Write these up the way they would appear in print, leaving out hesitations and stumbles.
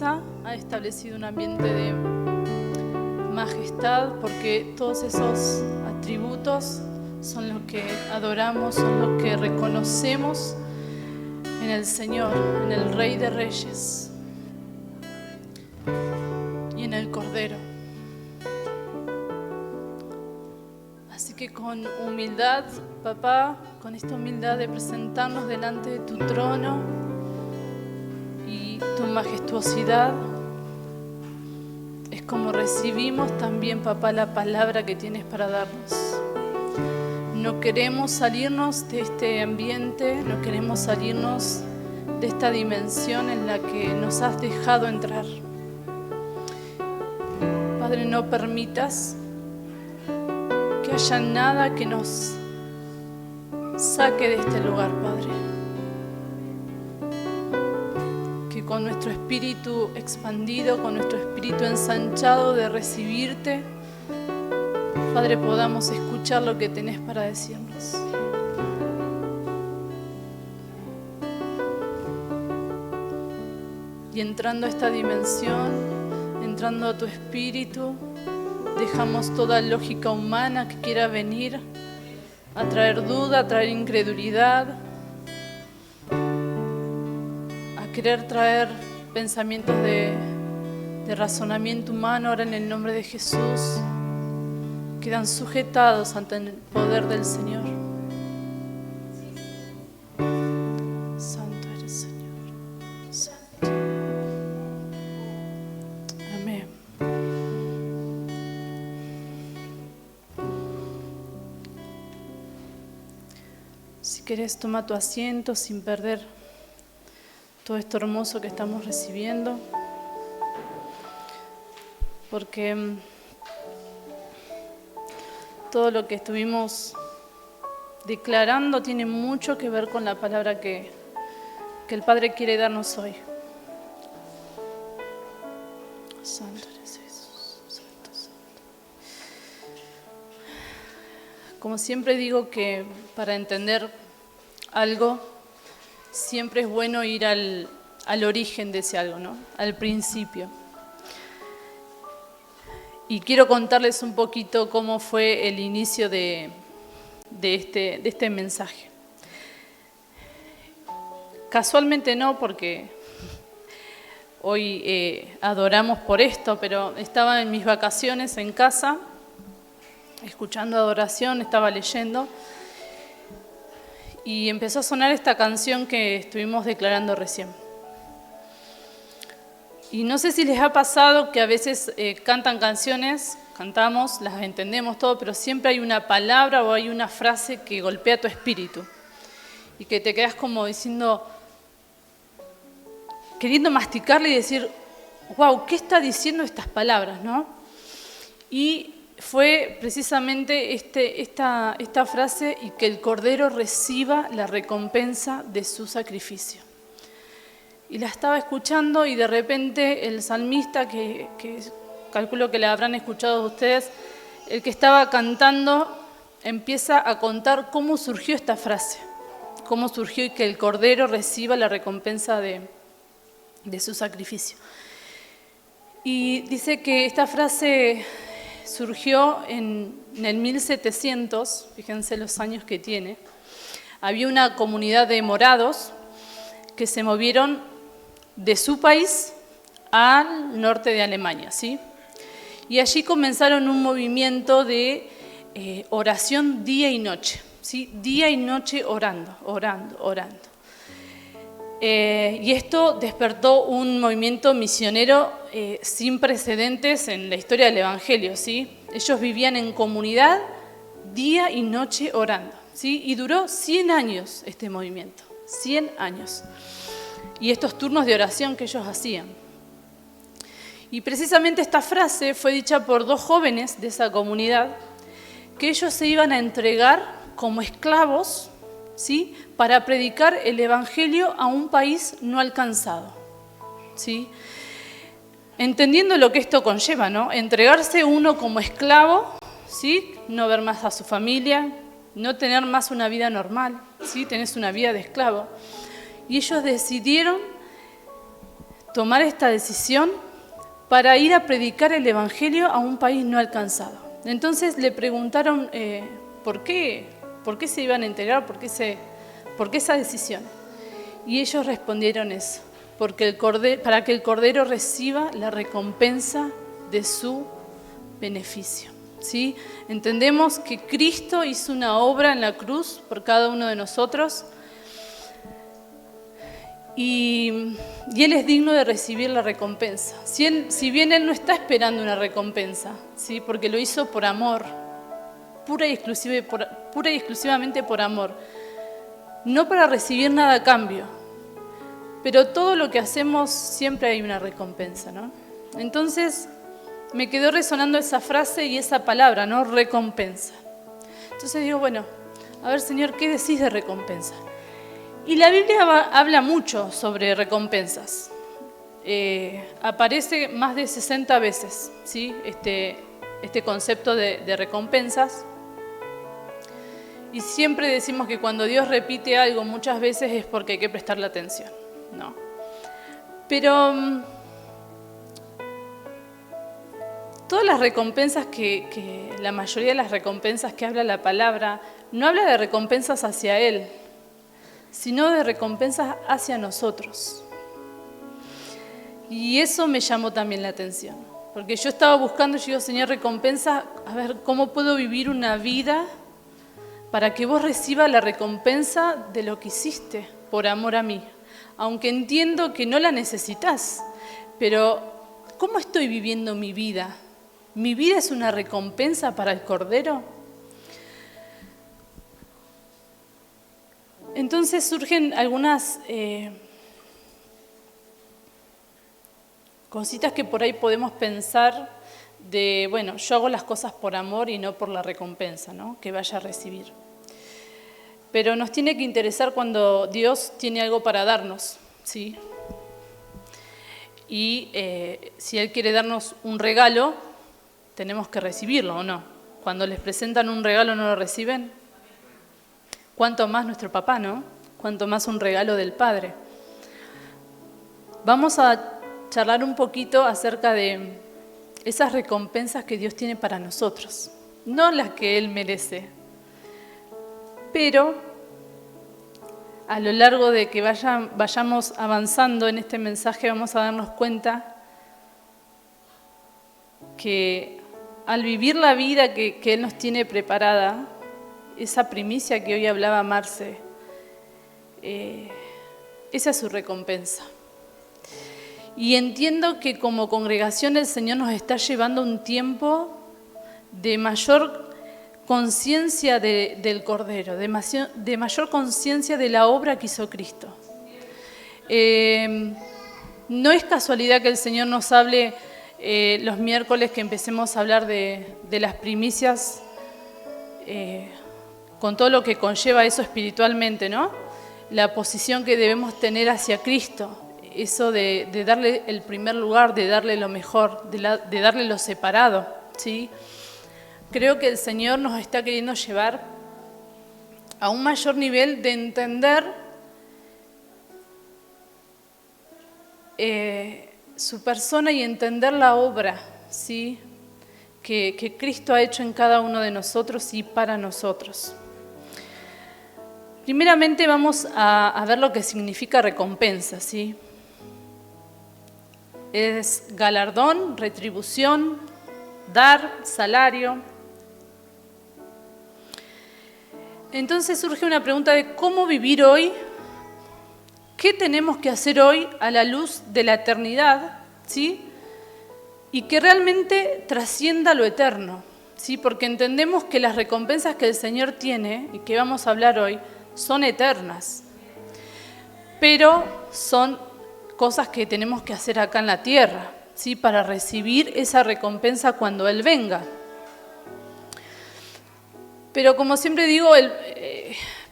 mesa ha establecido un ambiente de majestad, porque todos esos atributos son los que adoramos, son los que reconocemos en el Señor, en el Rey de Reyes y en el Cordero. Así que con humildad, papá, con esta humildad de presentarnos delante de tu trono y tu majestuosidad, es como recibimos también, papá, la palabra que tienes para darnos. No queremos salirnos de este ambiente, no queremos salirnos de esta dimensión en la que nos has dejado entrar. Padre, no permitas que haya nada que nos saque de este lugar, Padre. Que con nuestro espíritu expandido, con nuestro espíritu ensanchado de recibirte, Padre, podamos escuchar lo que tenés para decirnos. Y entrando a esta dimensión, entrando a tu espíritu, dejamos toda lógica humana que quiera venir a traer duda, a traer incredulidad, a querer traer pensamientos de razonamiento humano. Ahora en el nombre de Jesús quedan sujetados ante el poder del Señor. Santo eres, Señor. Santo. Amén. Si querés, toma tu asiento sin perder todo esto hermoso que estamos recibiendo, porque todo lo que estuvimos declarando tiene mucho que ver con la palabra que el Padre quiere darnos hoy. Santo eres Jesús, santo, santo. Como siempre digo que para entender algo, siempre es bueno ir al origen de ese algo, ¿no? Al principio. Y quiero contarles un poquito cómo fue el inicio de este mensaje. Casualmente no, porque hoy adoramos por esto, pero estaba en mis vacaciones en casa, escuchando adoración, estaba leyendo, y empezó a sonar esta canción que estuvimos declarando recién. Y no sé si les ha pasado que a veces cantan canciones, cantamos, las entendemos todo, pero siempre hay una palabra o hay una frase que golpea tu espíritu y que te quedas como diciendo, queriendo masticarle y decir, wow, ¿qué está diciendo estas palabras, no? Y fue precisamente esta frase, y que el Cordero reciba la recompensa de su sacrificio. Y la estaba escuchando y de repente el salmista, que calculo que la habrán escuchado ustedes, el que estaba cantando, empieza a contar cómo surgió esta frase, cómo surgió y que el Cordero reciba la recompensa de su sacrificio. Y dice que esta frase surgió en el 1700, fíjense los años que tiene. Había una comunidad de morados que se movieron de su país al norte de Alemania, ¿sí? Y allí comenzaron un movimiento de oración día y noche, ¿sí? Día y noche orando. Y esto despertó un movimiento misionero sin precedentes en la historia del Evangelio, ¿sí? Ellos vivían en comunidad día y noche orando, ¿sí? Y duró 100 años este movimiento, 100 años. Y estos turnos de oración que ellos hacían. Y precisamente esta frase fue dicha por dos jóvenes de esa comunidad, que ellos se iban a entregar como esclavos, ¿sí?, para predicar el Evangelio a un país no alcanzado, ¿sí? Entendiendo lo que esto conlleva, ¿no? Entregarse uno como esclavo, ¿sí?, no ver más a su familia, no tener más una vida normal, ¿sí?, tenés una vida de esclavo. Y ellos decidieron tomar esta decisión para ir a predicar el Evangelio a un país no alcanzado. Entonces le preguntaron ¿por qué se iban a integrar? ¿Por qué esa decisión? Y ellos respondieron eso, para que el Cordero reciba la recompensa de su beneficio. ¿Sí? Entendemos que Cristo hizo una obra en la cruz por cada uno de nosotros y Él es digno de recibir la recompensa. Si bien Él no está esperando una recompensa, ¿sí? Porque lo hizo por amor, pura y exclusivamente por amor, no para recibir nada a cambio, pero todo lo que hacemos siempre hay una recompensa, ¿no? Entonces me quedó resonando esa frase y esa palabra, ¿no? Recompensa. Entonces digo, bueno, a ver, Señor, ¿qué decís de recompensa? Y la Biblia habla mucho sobre recompensas. Aparece más de 60 veces, ¿sí? Este concepto de recompensas. Y siempre decimos que cuando Dios repite algo muchas veces es porque hay que prestarle atención, ¿no? Pero todas las recompensas la mayoría de las recompensas que habla la palabra, no habla de recompensas hacia Él, sino de recompensas hacia nosotros. Y eso me llamó también la atención, porque yo estaba buscando, yo digo, Señor, recompensa, a ver, ¿cómo puedo vivir una vida para que vos recibas la recompensa de lo que hiciste por amor a mí? Aunque entiendo que no la necesitas, pero ¿cómo estoy viviendo mi vida? ¿Mi vida es una recompensa para el Cordero? Entonces surgen algunas cositas que por ahí podemos pensar de, bueno, yo hago las cosas por amor y no por la recompensa, ¿no? Que vaya a recibir. Pero nos tiene que interesar cuando Dios tiene algo para darnos, ¿sí? Y si Él quiere darnos un regalo, tenemos que recibirlo, ¿o no? Cuando les presentan un regalo no lo reciben. Cuánto más nuestro papá, ¿no? Cuánto más un regalo del Padre. Vamos a charlar un poquito acerca de esas recompensas que Dios tiene para nosotros. No las que Él merece, pero a lo largo de que vayamos avanzando en este mensaje vamos a darnos cuenta que al vivir la vida que Él nos tiene preparada, esa primicia que hoy hablaba Marce, esa es su recompensa. Y entiendo que como congregación el Señor nos está llevando un tiempo de mayor conciencia del Cordero, de mayor conciencia de la obra que hizo Cristo. No es casualidad que el Señor nos hable los miércoles que empecemos a hablar de las primicias, con todo lo que conlleva eso espiritualmente, ¿no? La posición que debemos tener hacia Cristo, eso de darle el primer lugar, de darle lo mejor, de darle lo separado, ¿sí? Creo que el Señor nos está queriendo llevar a un mayor nivel de entender su persona y entender la obra, ¿sí? que Cristo ha hecho en cada uno de nosotros y para nosotros. Primeramente vamos a ver lo que significa recompensa, ¿sí? Es galardón, retribución, dar, salario. Entonces surge una pregunta de cómo vivir hoy, qué tenemos que hacer hoy a la luz de la eternidad, ¿sí? Y que realmente trascienda lo eterno, ¿sí? Porque entendemos que las recompensas que el Señor tiene y que vamos a hablar hoy son eternas, pero son cosas que tenemos que hacer acá en la tierra, ¿sí? Para recibir esa recompensa cuando Él venga. Pero como siempre digo,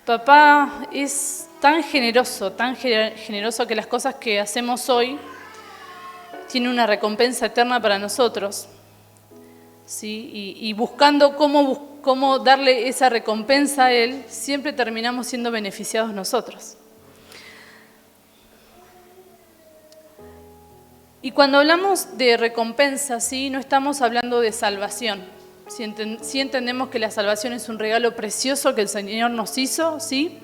papá es tan generoso que las cosas que hacemos hoy tienen una recompensa eterna para nosotros, ¿sí? Y buscando cómo darle esa recompensa a Él, siempre terminamos siendo beneficiados nosotros. Y cuando hablamos de recompensa, ¿sí? No estamos hablando de salvación. Sí entendemos que la salvación es un regalo precioso que el Señor nos hizo, ¿sí?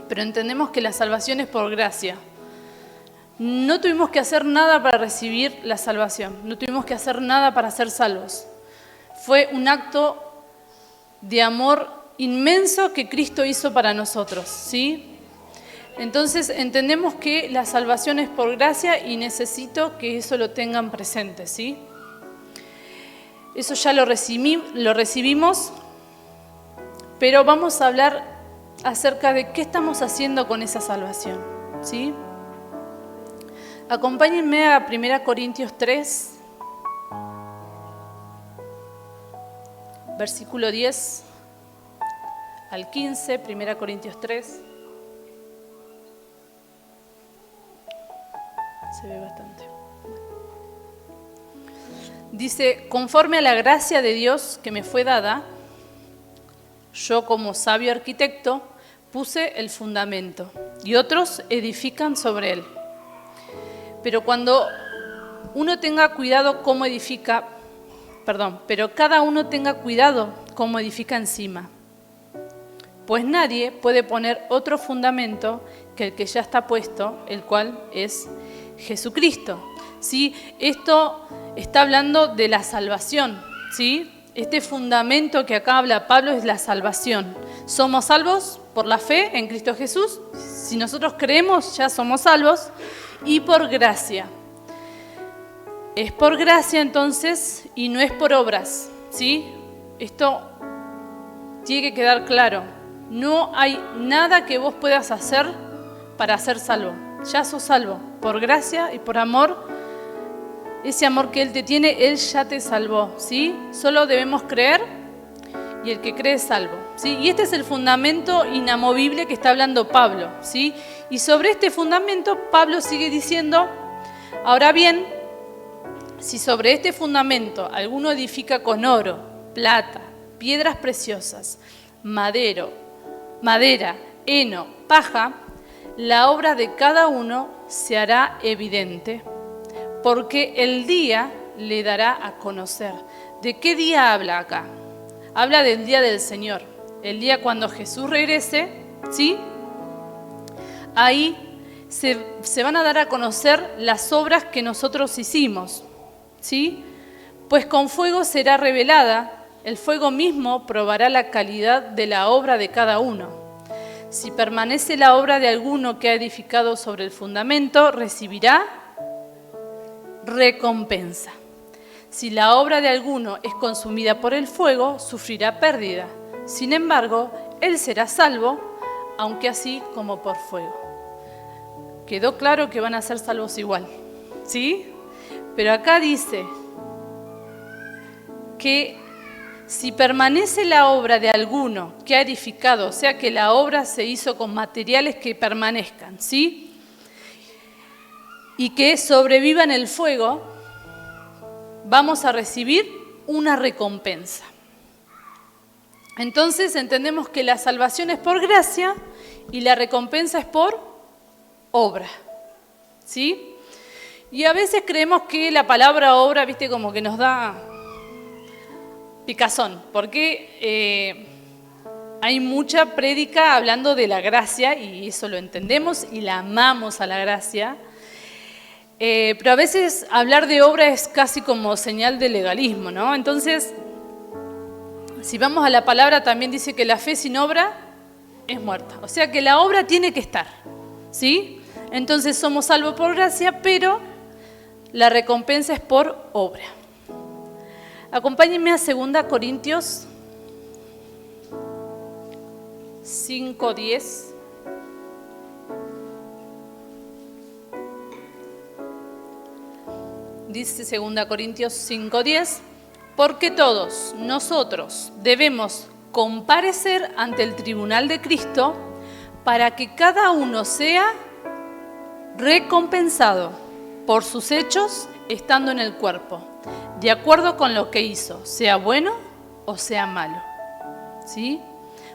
Pero entendemos que la salvación es por gracia. No tuvimos que hacer nada para recibir la salvación, no tuvimos que hacer nada para ser salvos. Fue un acto de amor inmenso que Cristo hizo para nosotros, ¿sí? Entonces entendemos que la salvación es por gracia y necesito que eso lo tengan presente, ¿sí? Eso ya lo recibimos, pero vamos a hablar acerca de qué estamos haciendo con esa salvación, ¿sí? Acompáñenme a 1 Corintios 3, versículo 10 al 15, 1 Corintios 3. Se ve bastante. Dice, conforme a la gracia de Dios que me fue dada, yo como sabio arquitecto puse el fundamento y otros edifican sobre él. Pero cada uno tenga cuidado cómo edifica encima. Pues nadie puede poner otro fundamento que el que ya está puesto, el cual es Jesucristo. ¿Sí? Esto está hablando de la salvación, ¿sí? Este fundamento que acá habla Pablo es la salvación. Somos salvos por la fe en Cristo Jesús. Si nosotros creemos, ya somos salvos. Y por gracia. Es por gracia entonces y no es por obras, ¿sí? Esto tiene que quedar claro. No hay nada que vos puedas hacer para ser salvo. Ya sos salvo. Por gracia y por amor. Ese amor que Él te tiene, Él ya te salvó, ¿sí? Solo debemos creer y el que cree es salvo, ¿sí? Y este es el fundamento inamovible que está hablando Pablo, ¿sí? Y sobre este fundamento Pablo sigue diciendo, ahora bien, si sobre este fundamento alguno edifica con oro, plata, piedras preciosas, madera, heno, paja, la obra de cada uno se hará evidente, porque el día le dará a conocer. ¿De qué día habla acá? Habla del día del Señor, el día cuando Jesús regrese, ¿sí? Ahí se van a dar a conocer las obras que nosotros hicimos, ¿sí? Pues con fuego será revelada, el fuego mismo probará la calidad de la obra de cada uno. Si permanece la obra de alguno que ha edificado sobre el fundamento, recibirá recompensa. Si la obra de alguno es consumida por el fuego, sufrirá pérdida. Sin embargo, él será salvo, aunque así como por fuego. Quedó claro que van a ser salvos igual, ¿sí? Pero acá dice que si permanece la obra de alguno que ha edificado, o sea que la obra se hizo con materiales que permanezcan, ¿sí? Y que sobreviva en el fuego, vamos a recibir una recompensa. Entonces entendemos que la salvación es por gracia y la recompensa es por obra, ¿sí? Y a veces creemos que la palabra obra, viste, como que nos da picazón, porque hay mucha prédica hablando de la gracia y eso lo entendemos y la amamos a la gracia. Pero a veces hablar de obra es casi como señal de legalismo, ¿no? Entonces, si vamos a la palabra, también dice que la fe sin obra es muerta. O sea que la obra tiene que estar, ¿sí? Entonces somos salvos por gracia, pero la recompensa es por obra. Acompáñenme a 2 Corintios 5:10. Dice 2 Corintios 5:10, porque todos nosotros debemos comparecer ante el tribunal de Cristo para que cada uno sea recompensado por sus hechos estando en el cuerpo, de acuerdo con lo que hizo, sea bueno o sea malo, ¿sí?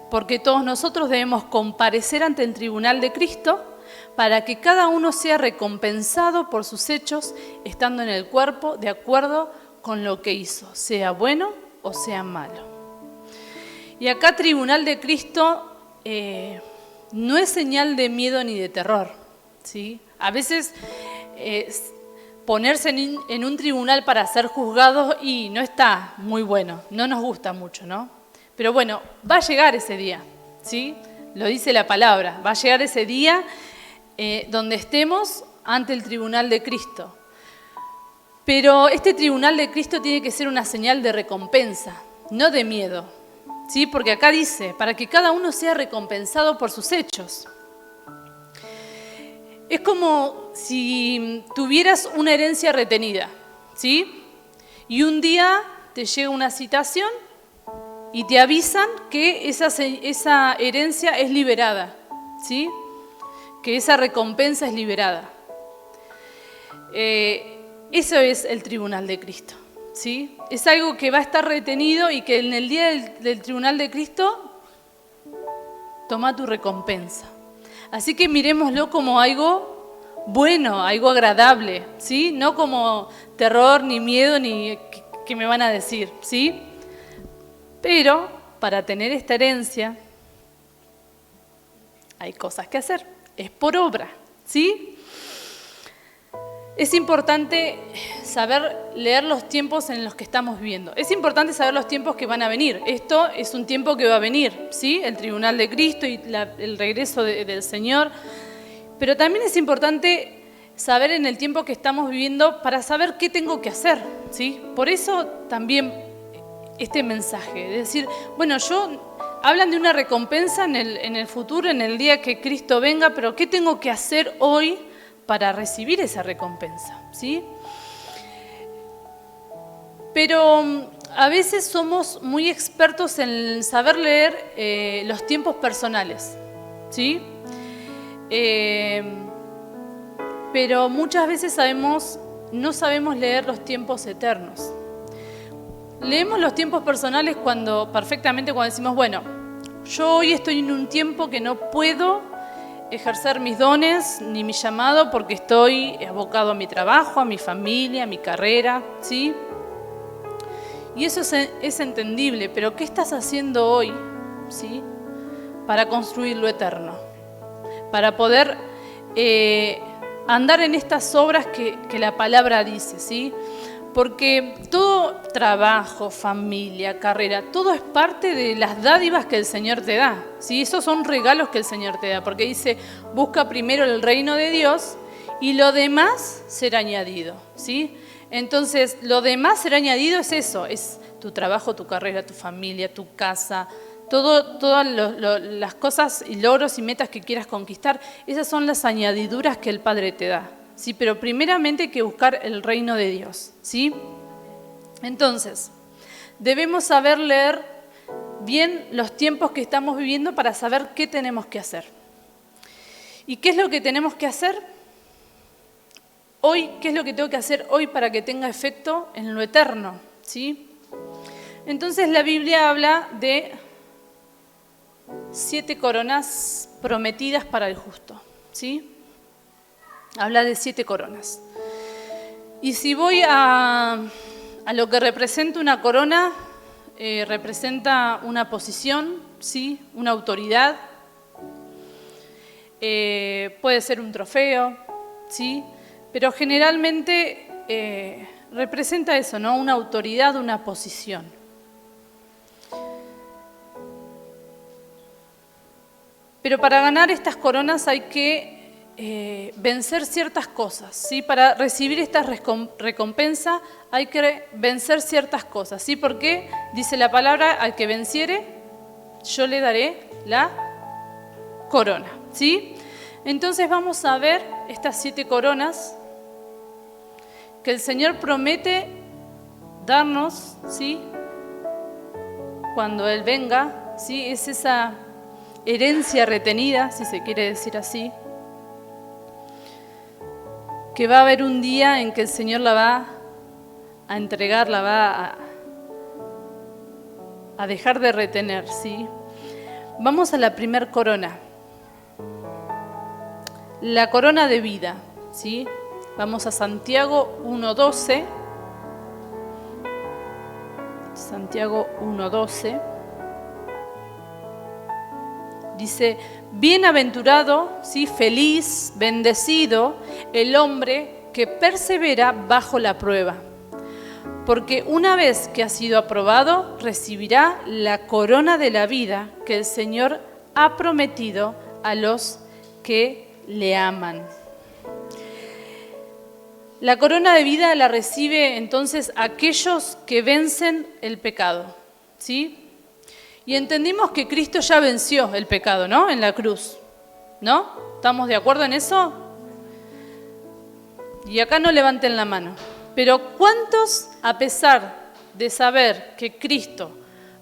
Porque todos nosotros debemos comparecer ante el tribunal de Cristo para que cada uno sea recompensado por sus hechos, estando en el cuerpo de acuerdo con lo que hizo, sea bueno o sea malo. Y acá tribunal de Cristo no es señal de miedo ni de terror, ¿sí? A veces ponerse en un tribunal para ser juzgados y no está muy bueno, no nos gusta mucho, ¿no? Pero bueno, va a llegar ese día, ¿sí? Lo dice la palabra, va a llegar ese día donde estemos ante el tribunal de Cristo. Pero este tribunal de Cristo tiene que ser una señal de recompensa, no de miedo, ¿sí? Porque acá dice, para que cada uno sea recompensado por sus hechos. Es como si tuvieras una herencia retenida, ¿sí? Y un día te llega una citación y te avisan que esa herencia es liberada, ¿sí? Que esa recompensa es liberada. Eso es el tribunal de Cristo, ¿sí? Es algo que va a estar retenido y que en el día del tribunal de Cristo toma tu recompensa. Así que miremoslo como algo bueno, algo agradable, ¿sí? No como terror, ni miedo, ni qué me van a decir, ¿sí? Pero para tener esta herencia hay cosas que hacer, es por obra, ¿sí? Es importante saber leer los tiempos en los que estamos viviendo. Es importante saber los tiempos que van a venir. Esto es un tiempo que va a venir, ¿sí? El tribunal de Cristo y el regreso del Señor. Pero también es importante saber en el tiempo que estamos viviendo para saber qué tengo que hacer, ¿sí? Por eso también este mensaje, de decir, bueno, hablan de una recompensa en el futuro, en el día que Cristo venga, pero ¿qué tengo que hacer hoy para recibir esa recompensa, ¿sí? Pero a veces somos muy expertos en saber leer los tiempos personales, ¿sí? Pero muchas veces no sabemos leer los tiempos eternos. Leemos los tiempos personales perfectamente cuando decimos, bueno, yo hoy estoy en un tiempo que no puedo ejercer mis dones ni mi llamado porque estoy abocado a mi trabajo, a mi familia, a mi carrera, ¿sí? Y eso es entendible, pero ¿qué estás haciendo hoy, ¿sí? Para construir lo eterno? Para poder andar en estas obras que la palabra dice, ¿sí? Porque todo trabajo, familia, carrera, todo es parte de las dádivas que el Señor te da, ¿sí? Esos son regalos que el Señor te da, porque dice, busca primero el reino de Dios y lo demás será añadido, ¿sí? Entonces, lo demás será añadido es eso, es tu trabajo, tu carrera, tu familia, tu casa, todas las cosas y logros y metas que quieras conquistar, esas son las añadiduras que el Padre te da. Sí, pero primeramente hay que buscar el reino de Dios, ¿sí? Entonces, debemos saber leer bien los tiempos que estamos viviendo para saber qué tenemos que hacer. ¿Y qué es lo que tenemos que hacer hoy? ¿Qué es lo que tengo que hacer hoy para que tenga efecto en lo eterno, ¿sí? Entonces la Biblia habla de 7 coronas prometidas para el justo, ¿sí? Habla de 7 coronas. Y si voy a lo que representa una corona, representa una posición, ¿sí? Una autoridad. Puede ser un trofeo, ¿sí? Pero generalmente representa eso, ¿no? Una autoridad, una posición. Pero para ganar estas coronas hay que vencer ciertas cosas, ¿sí? Para recibir esta recompensa hay que vencer ciertas cosas, ¿sí? Porque dice la palabra, al que venciere, yo le daré la corona, ¿sí? Entonces vamos a ver estas 7 coronas que el Señor promete darnos, ¿sí? Cuando Él venga, ¿sí? Es esa herencia retenida, si se quiere decir así, que va a haber un día en que el Señor la va a entregar, la va a dejar de retener, ¿sí? Vamos a la primer corona. la corona de vida, ¿sí? Vamos a Santiago 1:12. Santiago 1:12. Dice, bienaventurado, ¿sí? Feliz, bendecido el hombre que persevera bajo la prueba, porque una vez que ha sido aprobado, recibirá la corona de la vida que el Señor ha prometido a los que le aman. La corona de vida la recibe entonces aquellos que vencen el pecado, ¿sí? Y entendimos que Cristo ya venció el pecado, ¿no? En la cruz, ¿no? ¿Estamos de acuerdo en eso? Y acá no levanten la mano. Pero ¿cuántos, a pesar de saber que Cristo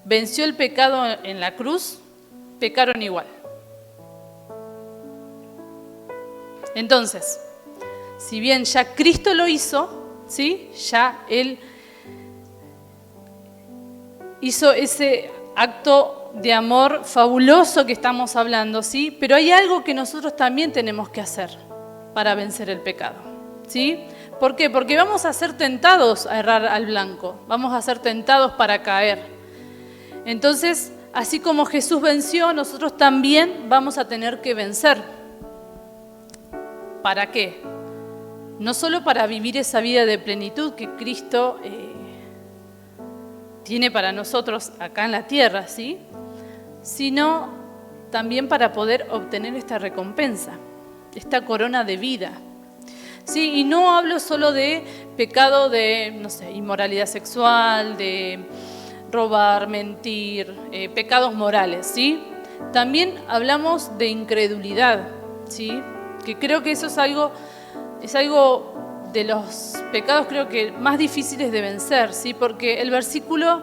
venció el pecado en la cruz, pecaron igual? Entonces, si bien ya Cristo lo hizo, ¿sí? Ya Él hizo ese acto de amor fabuloso que estamos hablando, ¿sí? Pero hay algo que nosotros también tenemos que hacer para vencer el pecado, ¿sí? ¿Por qué? Porque vamos a ser tentados a errar al blanco, vamos a ser tentados para caer. Entonces, así como Jesús venció, nosotros también vamos a tener que vencer. ¿Para qué? No solo para vivir esa vida de plenitud que Cristo tiene para nosotros acá en la tierra, ¿sí? Sino también para poder obtener esta recompensa, esta corona de vida. Sí, y no hablo solo de pecado de, no sé, inmoralidad sexual, de robar, mentir, pecados morales, ¿sí? También hablamos de incredulidad, ¿sí? Que creo que eso es algo de los pecados creo que más difíciles de vencer, ¿sí? Porque el versículo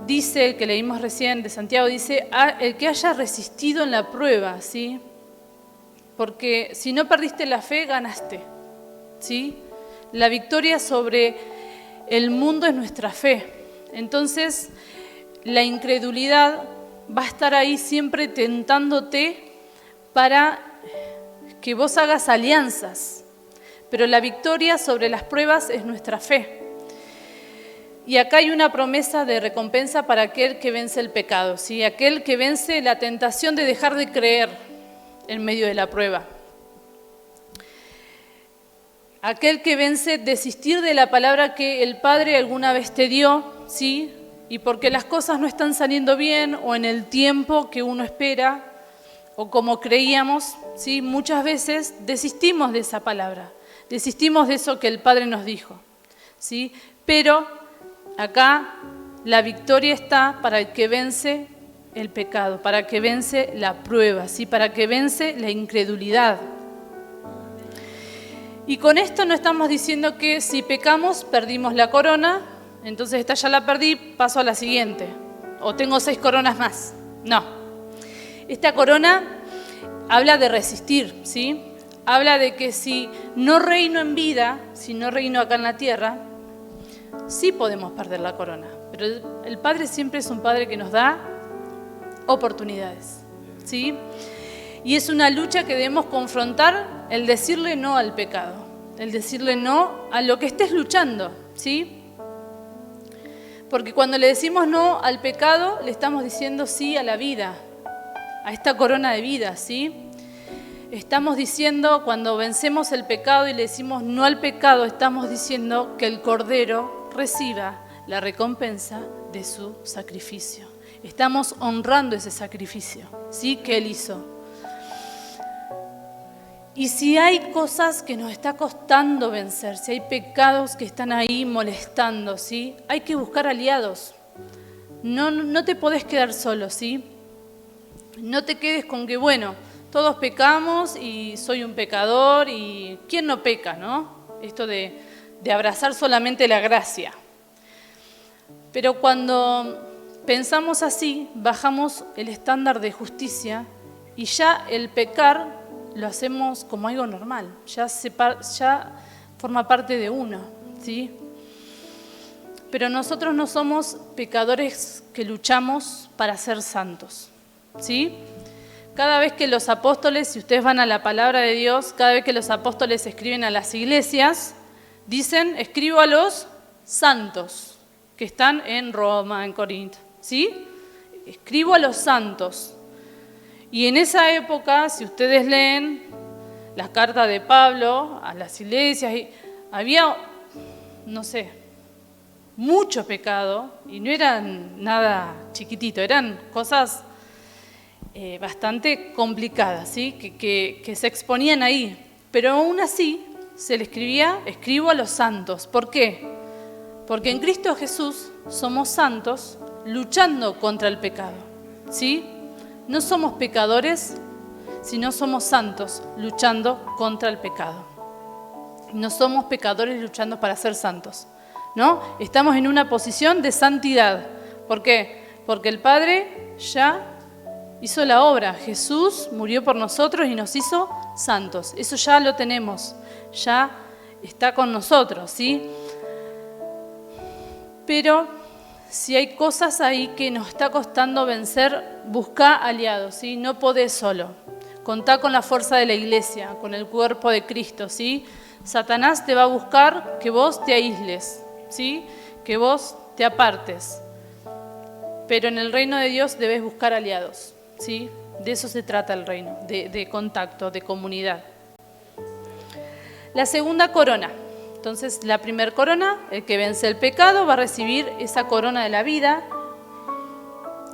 dice, el que leímos recién de Santiago, dice, el que haya resistido en la prueba, ¿sí? Porque si no perdiste la fe, ganaste, ¿sí? La victoria sobre el mundo es nuestra fe. Entonces, la incredulidad va a estar ahí siempre tentándote para que vos hagas alianzas. Pero la victoria sobre las pruebas es nuestra fe. Y acá hay una promesa de recompensa para aquel que vence el pecado, ¿sí? Aquel que vence la tentación de dejar de creer en medio de la prueba. Aquel que vence desistir de la palabra que el Padre alguna vez te dio, ¿sí? Y porque las cosas no están saliendo bien o en el tiempo que uno espera o como creíamos, ¿sí? Muchas veces desistimos de esa palabra, desistimos de eso que el Padre nos dijo, ¿sí? Pero acá la victoria está para el que vence el pecado, para que vence la prueba, ¿sí? Para que vence la incredulidad. Y con esto no estamos diciendo que si pecamos perdimos la corona, entonces esta ya la perdí, paso a la siguiente, o tengo 6 coronas más. No. Esta corona habla de resistir, ¿sí? Habla de que si no reino en vida, si no reino acá en la tierra, sí podemos perder la corona. Pero el Padre siempre es un Padre que nos da oportunidades, ¿sí? Y es una lucha que debemos confrontar, el decirle no al pecado, el decirle no a lo que estés luchando, ¿sí? Porque cuando le decimos no al pecado, le estamos diciendo sí a la vida, a esta corona de vida, ¿sí? Estamos diciendo, cuando vencemos el pecado y le decimos no al pecado, estamos diciendo que el Cordero reciba la recompensa de su sacrificio. Estamos honrando ese sacrificio, ¿sí? Que Él hizo. Y si hay cosas que nos está costando vencer, si hay pecados que están ahí molestando, ¿sí? Hay que buscar aliados. No te podés quedar solo, ¿sí? No te quedes con que, bueno, todos pecamos y soy un pecador y ¿quién no peca, no? Esto de abrazar solamente la gracia. Pero cuando pensamos así, bajamos el estándar de justicia y ya el pecar lo hacemos como algo normal, ya forma parte de uno, ¿sí? Pero nosotros no somos pecadores que luchamos para ser santos, ¿sí? cada vez que los apóstoles, si ustedes van a la palabra de Dios, cada vez que los apóstoles escriben a las iglesias, dicen, escribo a los santos que están en Roma, en Corinto, ¿sí? Escribo a los santos. Y en esa época, si ustedes leen las cartas de Pablo a las iglesias, había, no sé, mucho pecado, y no eran nada chiquitito, eran cosas bastante complicadas, ¿sí? que se exponían ahí. Pero aún así se le escribía, escribo a los santos. ¿Por qué? Porque en Cristo Jesús somos santos luchando contra el pecado, ¿sí? No somos pecadores, sino somos santos luchando contra el pecado. No somos pecadores luchando para ser santos, ¿no? Estamos en una posición de santidad. ¿Por qué? Porque el Padre ya hizo la obra. Jesús murió por nosotros y nos hizo santos. Eso ya lo tenemos, ya está con nosotros, ¿sí? Pero si hay cosas ahí que nos está costando vencer, busca aliados, ¿sí? No podés solo. Contá con la fuerza de la iglesia, con el cuerpo de Cristo, ¿sí? Satanás te va a buscar que vos te aísles, ¿sí? Que vos te apartes. Pero en el reino de Dios debes buscar aliados, ¿sí? De eso se trata el reino, de contacto, de comunidad. La segunda corona. Entonces, la primera corona, el que vence el pecado va a recibir esa corona de la vida.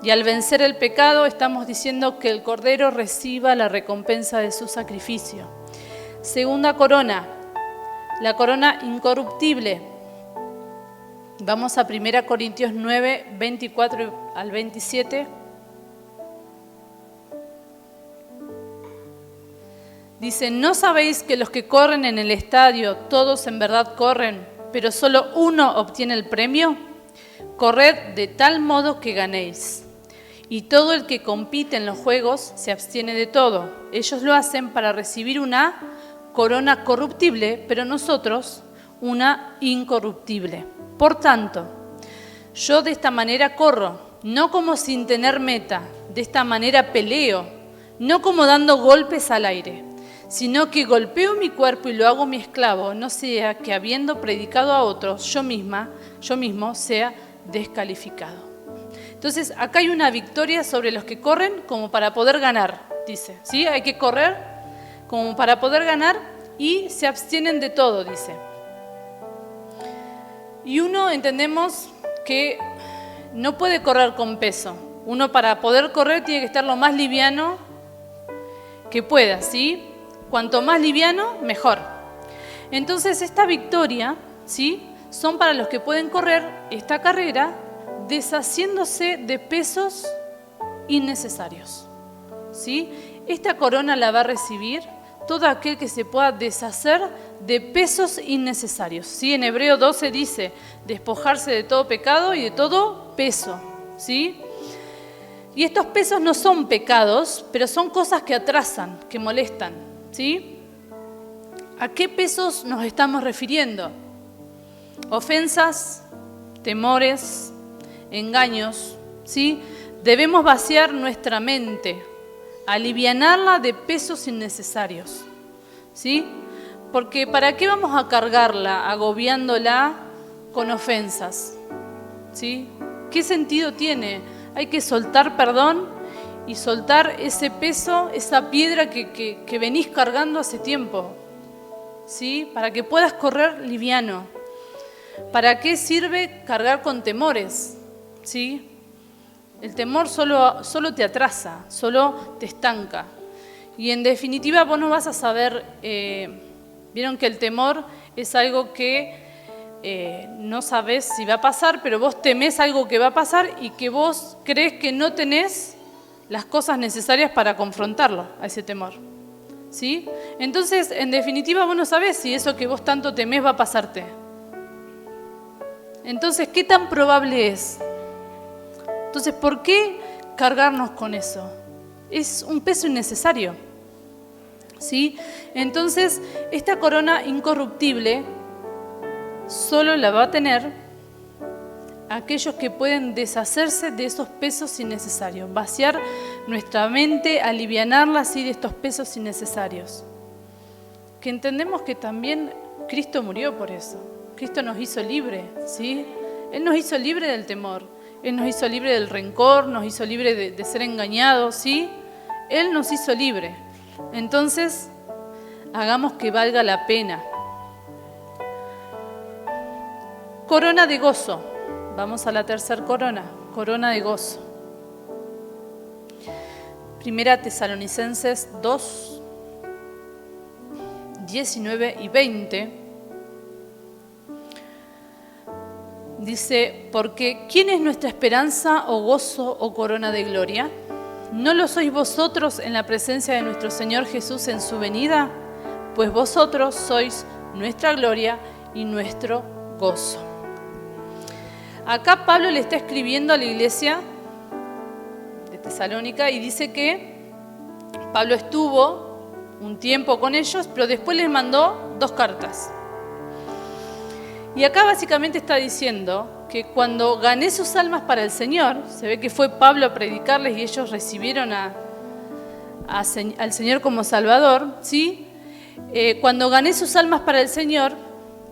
Y al vencer el pecado estamos diciendo que el Cordero reciba la recompensa de su sacrificio. Segunda corona, la corona incorruptible. Vamos a 1 Corintios 9, 24 al 27. Dice, ¿no sabéis que los que corren en el estadio, todos en verdad corren, pero solo uno obtiene el premio? Corred de tal modo que ganéis. Y todo el que compite en los juegos se abstiene de todo. Ellos lo hacen para recibir una corona corruptible, pero nosotros una incorruptible. Por tanto, yo de esta manera corro, no como sin tener meta, de esta manera peleo, no como dando golpes al aire, sino que golpeo mi cuerpo y lo hago mi esclavo, no sea que habiendo predicado a otros, yo mismo sea descalificado. Entonces, acá hay una victoria sobre los que corren como para poder ganar, dice, ¿sí? Hay que correr como para poder ganar y se abstienen de todo, dice. Y uno entendemos que no puede correr con peso. Uno para poder correr tiene que estar lo más liviano que pueda, ¿sí? Cuanto más liviano, mejor. Entonces, esta victoria, ¿sí? Son para los que pueden correr esta carrera deshaciéndose de pesos innecesarios, ¿sí? Esta corona la va a recibir todo aquel que se pueda deshacer de pesos innecesarios, ¿sí? En Hebreo 12 dice, despojarse de todo pecado y de todo peso, ¿sí? Y estos pesos no son pecados, pero son cosas que atrasan, que molestan, ¿sí? ¿A qué pesos nos estamos refiriendo? Ofensas, temores, engaños, ¿sí? Debemos vaciar nuestra mente, alivianarla de pesos innecesarios, ¿sí? Porque ¿para qué vamos a cargarla, agobiándola con ofensas? ¿Sí? ¿Qué sentido tiene? Hay que soltar perdón y soltar ese peso, esa piedra que venís cargando hace tiempo, ¿sí? Para que puedas correr liviano. ¿Para qué sirve cargar con temores? ¿Sí? El temor solo te atrasa, solo te estanca. Y en definitiva vos no vas a saber, vieron que el temor es algo que no sabés si va a pasar, pero vos temés algo que va a pasar y que vos crees que no tenés las cosas necesarias para confrontarlo, a ese temor, ¿sí? Entonces, en definitiva, vos no sabés si eso que vos tanto temés va a pasarte. Entonces, ¿qué tan probable es? Entonces, ¿por qué cargarnos con eso? Es un peso innecesario, ¿sí? Entonces, esta corona incorruptible solo la va a tener aquellos que pueden deshacerse de esos pesos innecesarios, vaciar nuestra mente, alivianarla así de estos pesos innecesarios. Que entendemos que también Cristo murió por eso. Cristo nos hizo libre, ¿sí? Él nos hizo libre del temor, Él nos hizo libre del rencor, nos hizo libre de ser engañados, ¿sí? Él nos hizo libre. Entonces, hagamos que valga la pena. Corona de gozo. Vamos a la tercera corona, corona de gozo. Primera Tesalonicenses 2, 19 y 20. Dice, porque ¿quién es nuestra esperanza o gozo o corona de gloria? ¿No lo sois vosotros en la presencia de nuestro Señor Jesús en su venida? Pues vosotros sois nuestra gloria y nuestro gozo. Acá Pablo le está escribiendo a la iglesia de Tesalónica y dice que Pablo estuvo un tiempo con ellos, pero después les mandó 2 cartas. Y acá básicamente está diciendo que cuando gané sus almas para el Señor, se ve que fue Pablo a predicarles y ellos recibieron al Señor como Salvador, ¿sí? Cuando gané sus almas para el Señor,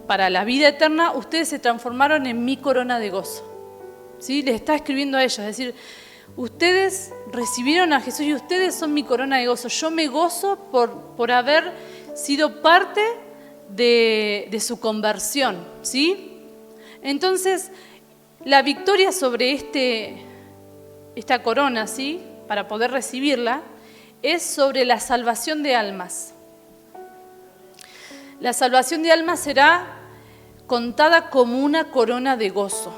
para la vida eterna, ustedes se transformaron en mi corona de gozo, ¿sí? Les está escribiendo a ellos, es decir, ustedes recibieron a Jesús y ustedes son mi corona de gozo. Yo me gozo por haber sido parte de su conversión, ¿sí? Entonces, la victoria sobre esta corona, ¿sí? Para poder recibirla, es sobre la salvación de almas. La salvación de almas será contada como una corona de gozo.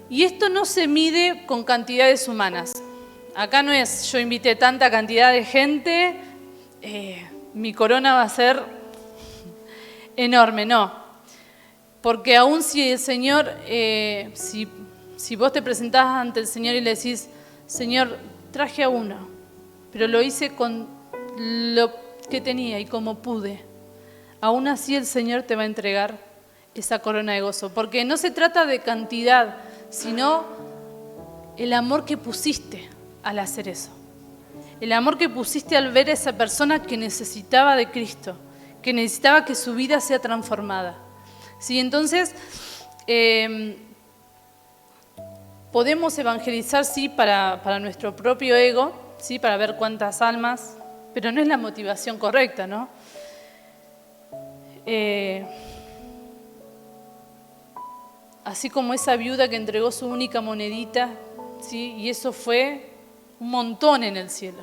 Y esto no se mide con cantidades humanas. Acá no es, yo invité tanta cantidad de gente, mi corona va a ser enorme, no. Porque aún si el Señor, si vos te presentás ante el Señor y le decís, Señor, traje a uno, pero lo hice con lo que tenía y como pude, aún así el Señor te va a entregar esa corona de gozo. Porque no se trata de cantidad, sino el amor que pusiste al hacer eso. El amor que pusiste al ver a esa persona que necesitaba de Cristo, que necesitaba que su vida sea transformada. ¿Sí? Entonces, podemos evangelizar, sí, para nuestro propio ego, sí, para ver cuántas almas, pero no es la motivación correcta, ¿no? Así como esa viuda que entregó su única monedita, ¿sí? Y eso fue un montón en el cielo,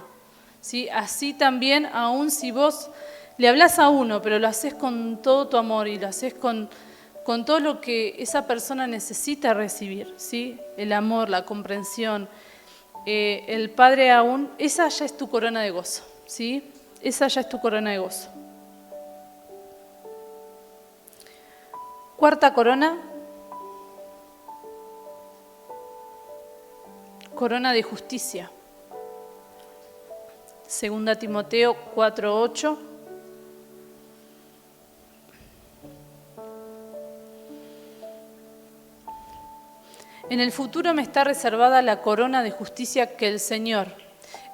¿sí? Así también, aun si vos le hablas a uno, pero lo haces con todo tu amor y lo haces con todo lo que esa persona necesita recibir, ¿sí? El amor, la comprensión, el Padre aún, esa ya es tu corona de gozo, ¿sí? Esa ya es tu corona de gozo. Cuarta corona, corona de justicia. 2 Timoteo 4:8. En el futuro me está reservada la corona de justicia que el Señor,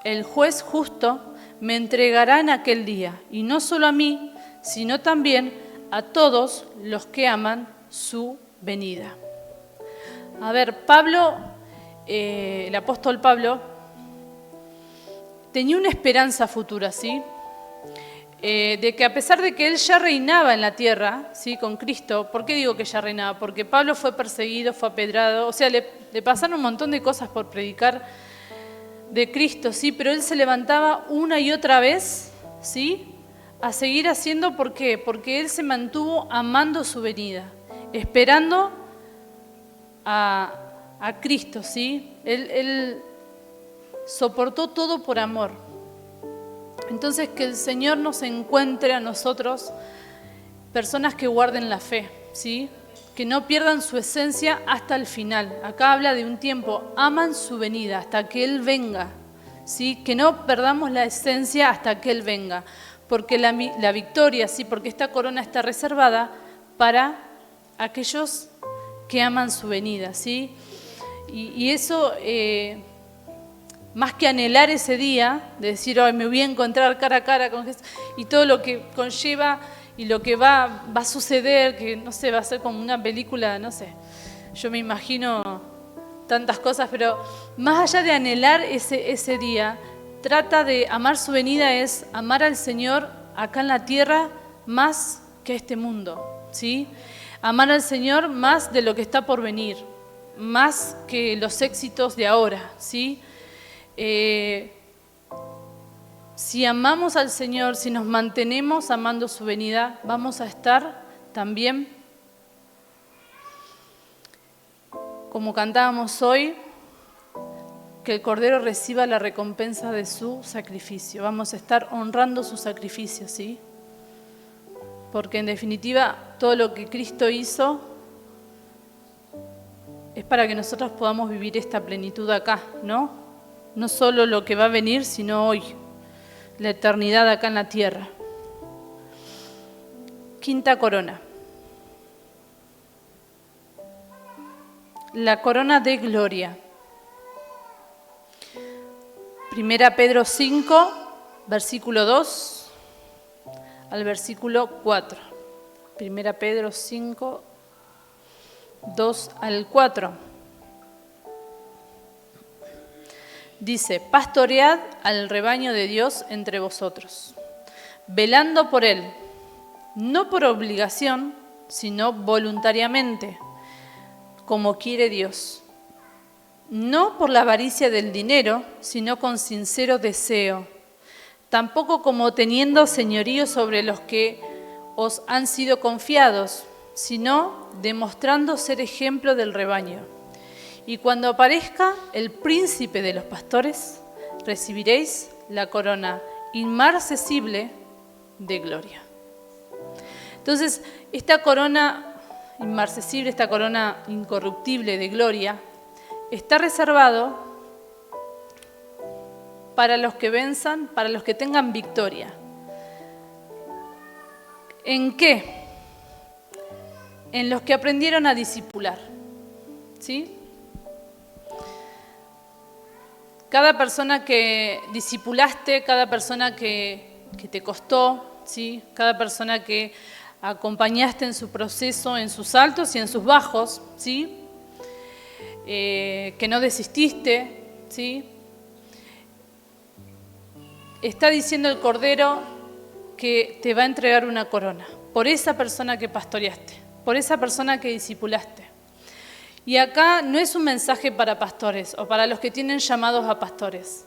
el juez justo, me entregará en aquel día, y no solo a mí, sino también a todos los que aman su venida. A ver, Pablo, el apóstol Pablo, tenía una esperanza futura, ¿sí? De que a pesar de que él ya reinaba en la tierra, ¿sí? Con Cristo. ¿Por qué digo que ya reinaba? Porque Pablo fue perseguido, fue apedrado, o sea, le pasaron un montón de cosas por predicar de Cristo, ¿sí? Pero él se levantaba una y otra vez, ¿sí? A seguir haciendo, ¿por qué? Porque él se mantuvo amando su venida, esperando a Cristo, ¿sí? Él soportó todo por amor. Entonces, que el Señor nos encuentre a nosotros personas que guarden la fe, ¿sí? Que no pierdan su esencia hasta el final. Acá habla de un tiempo, aman su venida hasta que Él venga, ¿sí? Que no perdamos la esencia hasta que Él venga, porque la victoria, ¿sí? Porque esta corona está reservada para aquellos que aman su venida, ¿sí? Y eso más que anhelar ese día, de decir, hoy me voy a encontrar cara a cara con Jesús, y todo lo que conlleva y lo que va a suceder, que no sé, va a ser como una película, no sé, yo me imagino tantas cosas, pero más allá de anhelar ese día, trata de amar su venida, es amar al Señor acá en la tierra más que este mundo, ¿sí? Amar al Señor más de lo que está por venir, más que los éxitos de ahora, ¿sí? Si amamos al Señor, si nos mantenemos amando su venida, vamos a estar también, como cantábamos hoy, que el Cordero reciba la recompensa de su sacrificio. Vamos a estar honrando su sacrificio, ¿sí? Porque en definitiva todo lo que Cristo hizo es para que nosotros podamos vivir esta plenitud acá, ¿no? No solo lo que va a venir, sino hoy, la eternidad acá en la tierra. Quinta corona. La corona de gloria. Primera Pedro 5, versículo 2 al versículo 4. Primera Pedro 5, 2 al 4. Dice, pastoread al rebaño de Dios entre vosotros, velando por él, no por obligación, sino voluntariamente, como quiere Dios. No por la avaricia del dinero, sino con sincero deseo. Tampoco como teniendo señorío sobre los que os han sido confiados, sino demostrando ser ejemplo del rebaño. Y cuando aparezca el príncipe de los pastores, recibiréis la corona inmarcesible de gloria. Entonces, esta corona inmarcesible, esta corona incorruptible de gloria, está reservado para los que venzan, para los que tengan victoria. ¿En qué? En los que aprendieron a discipular, ¿sí? Cada persona que discipulaste, cada persona que te costó, ¿sí? Cada persona que acompañaste en su proceso, en sus altos y en sus bajos, ¿sí? Que no desististe, ¿sí? Está diciendo el Cordero que te va a entregar una corona por esa persona que pastoreaste, por esa persona que discipulaste. Y acá no es un mensaje para pastores o para los que tienen llamados a pastores.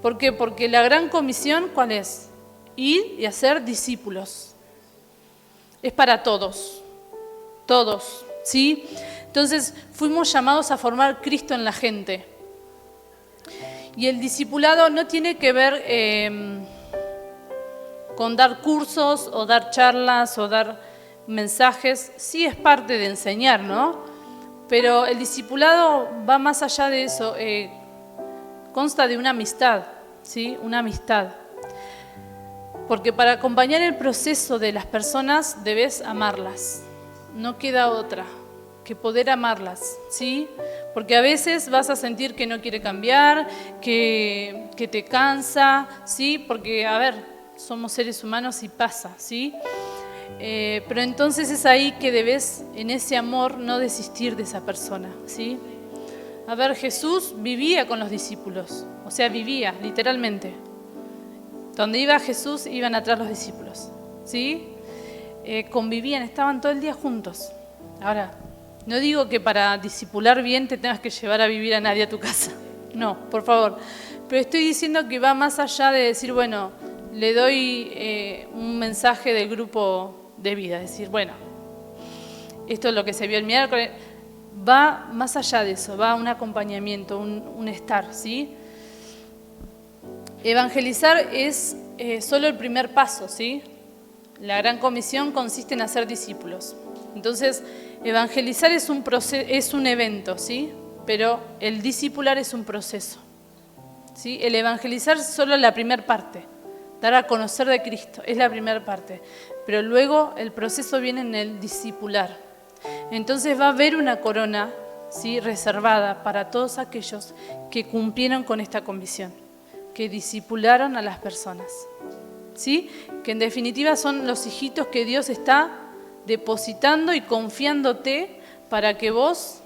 ¿Por qué? Porque la gran comisión, ¿cuál es? Ir y hacer discípulos. Es para todos, ¿sí? Entonces fuimos llamados a formar Cristo en la gente. Y el discipulado no tiene que ver con dar cursos o dar charlas o dar mensajes. Sí es parte de enseñar, ¿no? Pero el discipulado va más allá de eso. Consta de una amistad, ¿sí? Una amistad. Porque para acompañar el proceso de las personas debes amarlas. No queda otra que poder amarlas, ¿sí? Porque a veces vas a sentir que no quiere cambiar, que te cansa, ¿sí? Porque, a ver, somos seres humanos y pasa, ¿sí? Pero entonces es ahí que debes, en ese amor, no desistir de esa persona, ¿sí? A ver, Jesús vivía con los discípulos, o sea, vivía, literalmente. Donde iba Jesús, iban atrás los discípulos, ¿sí? Convivían, estaban todo el día juntos. Ahora, no digo que para discipular bien te tengas que llevar a vivir a nadie a tu casa. No, por favor. Pero estoy diciendo que va más allá de decir, bueno, le doy un mensaje del grupo de vida. Decir, bueno, esto es lo que se vio el miércoles. Va más allá de eso, va un acompañamiento, un estar, ¿sí? Evangelizar es solo el primer paso, ¿sí? La gran comisión consiste en hacer discípulos. Entonces, evangelizar es un evento, ¿sí? Pero el discipular es un proceso, ¿sí? El evangelizar es solo la primera parte, dar a conocer de Cristo, es la primera parte. Pero luego el proceso viene en el discipular. Entonces va a haber una corona, ¿sí?, reservada para todos aquellos que cumplieron con esta comisión, que discipularon a las personas, ¿sí?, que en definitiva son los hijitos que Dios está depositando y confiándote para que vos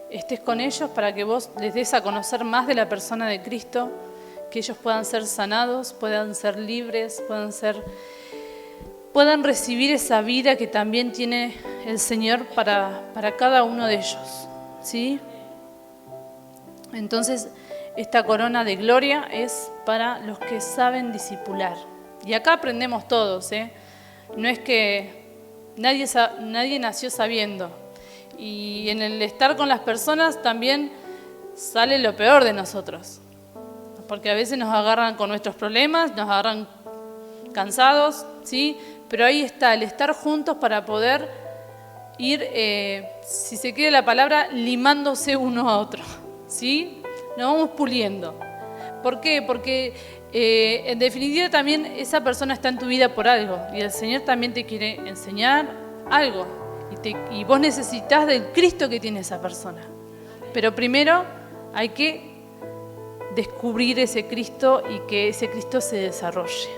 estés con ellos, para que vos les des a conocer más de la persona de Cristo, que ellos puedan ser sanados, puedan ser libres, puedan recibir esa vida que también tiene el Señor para cada uno de ellos, ¿sí? Entonces, esta corona de gloria es para los que saben discipular. Y acá aprendemos todos, ¿eh? No es que nadie nació sabiendo. Y en el estar con las personas también sale lo peor de nosotros. Porque a veces nos agarran con nuestros problemas, nos agarran cansados, ¿sí? Pero ahí está, el estar juntos para poder ir, si se quiere la palabra, limándose uno a otro, ¿sí? Nos vamos puliendo. ¿Por qué? Porque en definitiva también esa persona está en tu vida por algo y el Señor también te quiere enseñar algo y vos necesitas del Cristo que tiene esa persona. Pero primero hay que descubrir ese Cristo y que ese Cristo se desarrolle.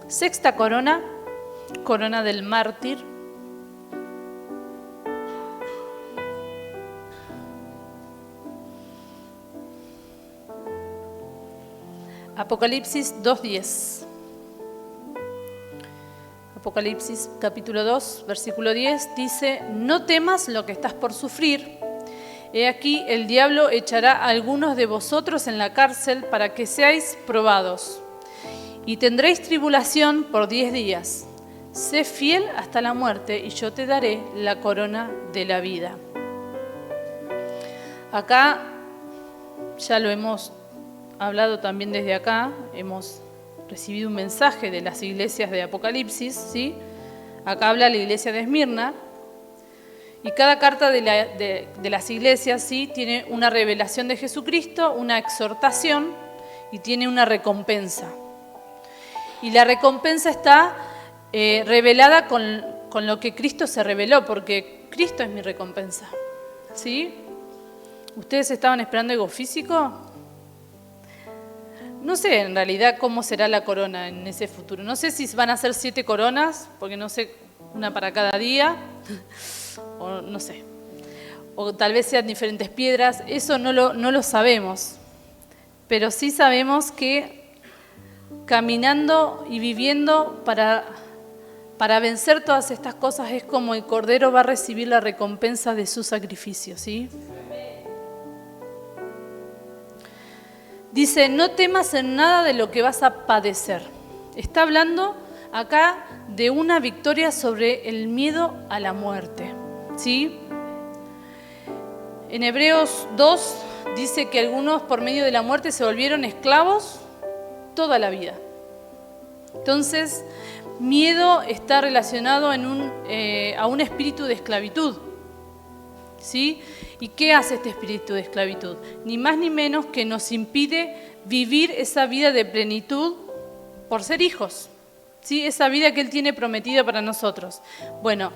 Sexta corona, corona del mártir. Apocalipsis 2:10. Apocalipsis capítulo 2, versículo 10 dice: no temas lo que estás por sufrir. He aquí el diablo echará a algunos de vosotros en la cárcel para que seáis probados. Y tendréis tribulación por 10 días. Sé fiel hasta la muerte y yo te daré la corona de la vida. Acá ya lo hemos hablado también desde acá, hemos recibido un mensaje de las iglesias de Apocalipsis, ¿sí? Acá habla la iglesia de Esmirna, y cada carta de las iglesias, ¿sí?, tiene una revelación de Jesucristo, una exhortación y tiene una recompensa. Y la recompensa está revelada con lo que Cristo se reveló, porque Cristo es mi recompensa, ¿sí? ¿Ustedes estaban esperando algo físico? No sé en realidad cómo será la corona en ese futuro. No sé si van a ser 7 coronas, porque no sé, una para cada día, o no sé. O tal vez sean diferentes piedras, eso no lo sabemos. Pero sí sabemos que caminando y viviendo para vencer todas estas cosas es como el Cordero va a recibir la recompensa de su sacrificio, ¿sí? Dice, no temas en nada de lo que vas a padecer. Está hablando acá de una victoria sobre el miedo a la muerte, ¿sí? En Hebreos 2 dice que algunos por medio de la muerte se volvieron esclavos toda la vida. Entonces, miedo está relacionado a un espíritu de esclavitud, ¿sí? ¿Y qué hace este espíritu de esclavitud? Ni más ni menos que nos impide vivir esa vida de plenitud por ser hijos, ¿sí? Esa vida que Él tiene prometida para nosotros. Bueno,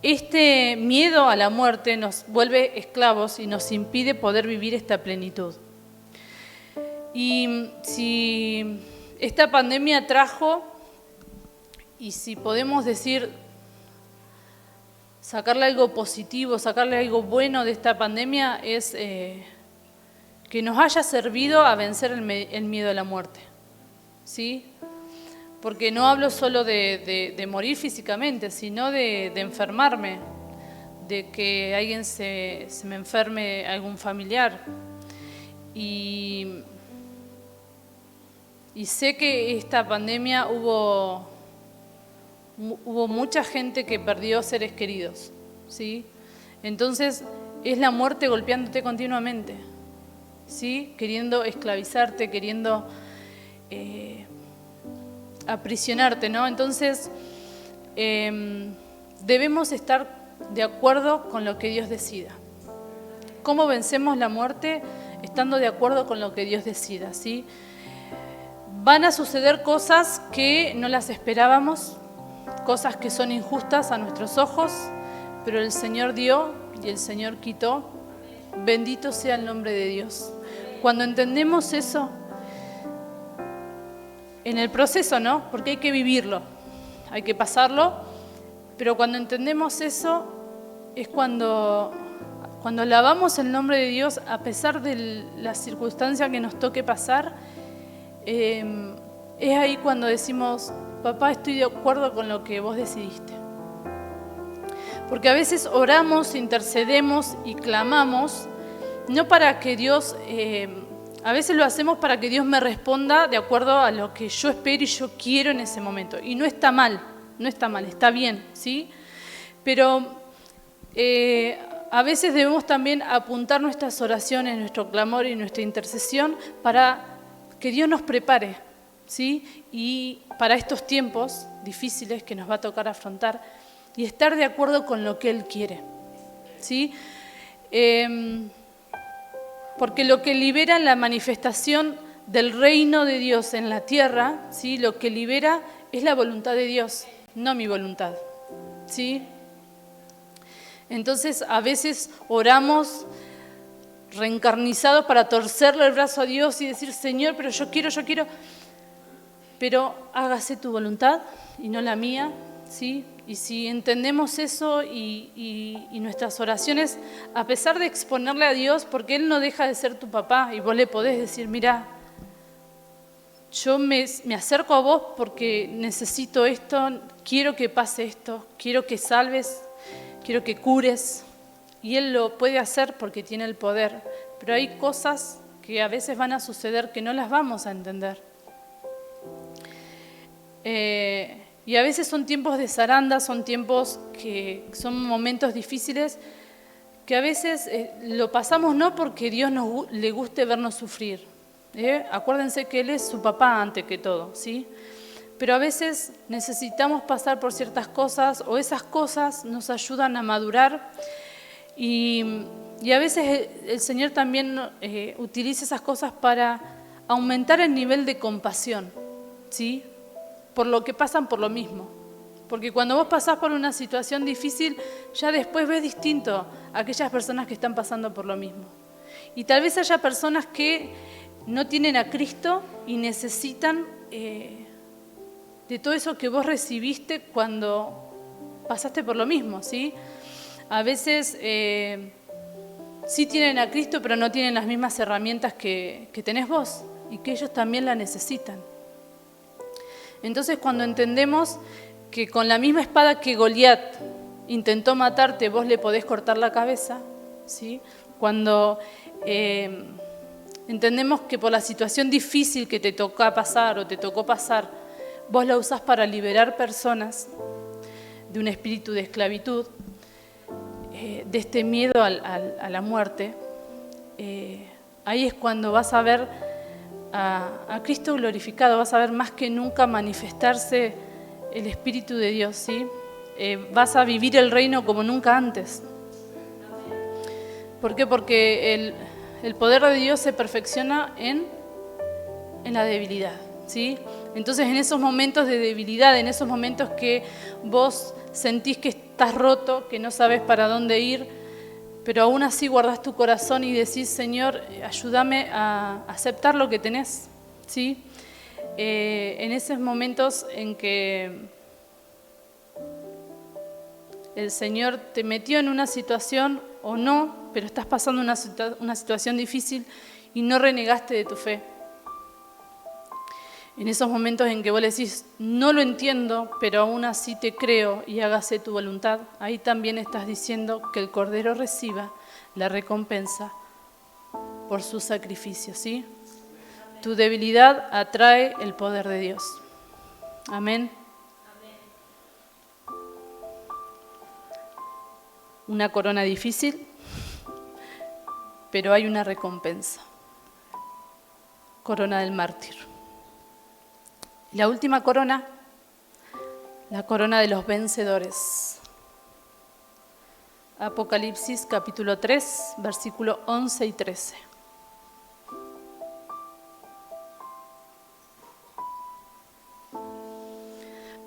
este miedo a la muerte nos vuelve esclavos y nos impide poder vivir esta plenitud. Y si esta pandemia trajo, y si podemos decir, sacarle algo positivo, sacarle algo bueno de esta pandemia, es que nos haya servido a vencer el miedo a la muerte, ¿sí? Porque no hablo solo de morir físicamente, sino de enfermarme, de que alguien se me enferme, algún familiar. Y sé que esta pandemia hubo mucha gente que perdió seres queridos, ¿sí? Entonces es la muerte golpeándote continuamente, ¿sí? Queriendo esclavizarte, queriendo aprisionarte, ¿no? Entonces debemos estar de acuerdo con lo que Dios decida. ¿Cómo vencemos la muerte? Estando de acuerdo con lo que Dios decida, ¿sí? Van a suceder cosas que no las esperábamos, cosas que son injustas a nuestros ojos, pero el Señor dio y el Señor quitó. Bendito sea el nombre de Dios. Cuando entendemos eso, en el proceso, ¿no? Porque hay que vivirlo, hay que pasarlo, pero cuando entendemos eso es cuando alabamos el nombre de Dios a pesar de la circunstancia que nos toque pasar. Es ahí cuando decimos, papá, estoy de acuerdo con lo que vos decidiste. Porque a veces oramos, intercedemos y clamamos, no para que Dios, a veces lo hacemos para que Dios me responda de acuerdo a lo que yo espero y yo quiero en ese momento. Y no está mal, está bien, ¿sí? Pero a veces debemos también apuntar nuestras oraciones, nuestro clamor y nuestra intercesión para que Dios nos prepare, ¿sí? Y para estos tiempos difíciles que nos va a tocar afrontar y estar de acuerdo con lo que Él quiere, ¿sí? Porque lo que libera la manifestación del reino de Dios en la tierra, ¿sí? Lo que libera es la voluntad de Dios, no mi voluntad, ¿sí? Entonces a veces oramos reencarnizados para torcerle el brazo a Dios y decir, Señor, pero yo quiero, pero hágase tu voluntad y no la mía, ¿sí? Y si entendemos eso y nuestras oraciones, a pesar de exponerle a Dios, porque Él no deja de ser tu papá y vos le podés decir, mira, yo me acerco a vos porque necesito esto, quiero que pase esto, quiero que salves, quiero que cures. Y Él lo puede hacer porque tiene el poder, pero hay cosas que a veces van a suceder que no las vamos a entender. Y a veces son tiempos de zaranda, son tiempos que son momentos difíciles, que a veces lo pasamos no porque Dios le guste vernos sufrir. Acuérdense que Él es su papá ante que todo, ¿sí? Pero a veces necesitamos pasar por ciertas cosas o esas cosas nos ayudan a madurar y a veces el Señor también utiliza esas cosas para aumentar el nivel de compasión, ¿sí? Por lo que pasan por lo mismo. Porque cuando vos pasás por una situación difícil, ya después ves distinto a aquellas personas que están pasando por lo mismo. Y tal vez haya personas que no tienen a Cristo y necesitan de todo eso que vos recibiste cuando pasaste por lo mismo, ¿sí? A veces sí tienen a Cristo, pero no tienen las mismas herramientas que tenés vos y que ellos también la necesitan. Entonces, cuando entendemos que con la misma espada que Goliat intentó matarte, vos le podés cortar la cabeza, ¿sí? Cuando entendemos que por la situación difícil que te toca pasar o te tocó pasar, vos la usás para liberar personas de un espíritu de esclavitud, de este miedo a la muerte, ahí es cuando vas a ver a Cristo glorificado, vas a ver más que nunca manifestarse el Espíritu de Dios, ¿sí? Vas a vivir el reino como nunca antes. ¿Por qué? Porque el poder de Dios se perfecciona en la debilidad, ¿sí? Entonces en esos momentos de debilidad, en esos momentos que vos sentís que estás roto, que no sabes para dónde ir, pero aún así guardás tu corazón y decís, Señor, ayúdame a aceptar lo que tenés, ¿sí? En esos momentos en que el Señor te metió en una situación o no, pero estás pasando una situación difícil y no renegaste de tu fe. En esos momentos en que vos le decís, no lo entiendo, pero aún así te creo y hágase tu voluntad, ahí también estás diciendo que el Cordero reciba la recompensa por su sacrificio, ¿sí? Tu debilidad atrae el poder de Dios. Amén. Una corona difícil, pero hay una recompensa. Corona del mártir. La última corona, la corona de los vencedores. Apocalipsis capítulo 3, versículo 11 y 13.